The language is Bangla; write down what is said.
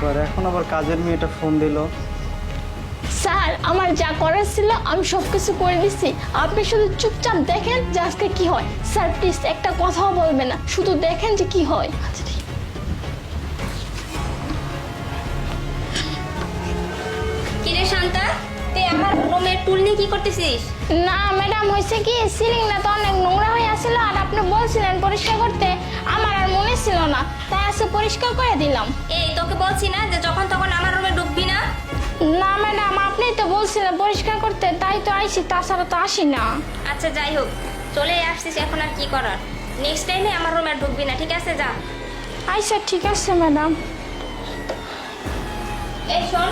ব্যাপার, এখন আবার কাজের মেয়েটা ফোন দিল। স্যার আমার যা করার ছিল আমি সবকিছু করে দিচ্ছি, আপনি শুধু চুপচাপ দেখেন যে আজকে কি হয়। স্যার প্লিজ একটা কথাও বলবেন না, শুধু দেখেন যে কি হয়। আচ্ছা ঠিক। কিরে শান্তা, তুই আমার রুমের টুল নিয়ে কি করতেছিস? না ম্যাডাম, হয়েছে কি সিলিংটা তো অনেক নোংরা হয়ে আসছিল, আর আপনি বলছিলেন পরিষ্কার করতে, আমার আর মনে ছিল না, তাই আজকে পরিষ্কার করে দিলাম। এই তোকে বলছি না যে যখন তখন আমার রুমে ঢুকবি না। না ম্যাডাম, আপনিই তো বলছিলেন পরিষ্কার করতে, তাই তো আইসি, তাছাড়া তো আসি না। আচ্ছা যাই হোক, চলে আসছিস, এখন আর কি করার। নেক্সট টাইমে আমার রুমে আর ঢুকবি না, ঠিক আছে? যা। আচ্ছা ঠিক আছে ম্যাডাম। এই শোন,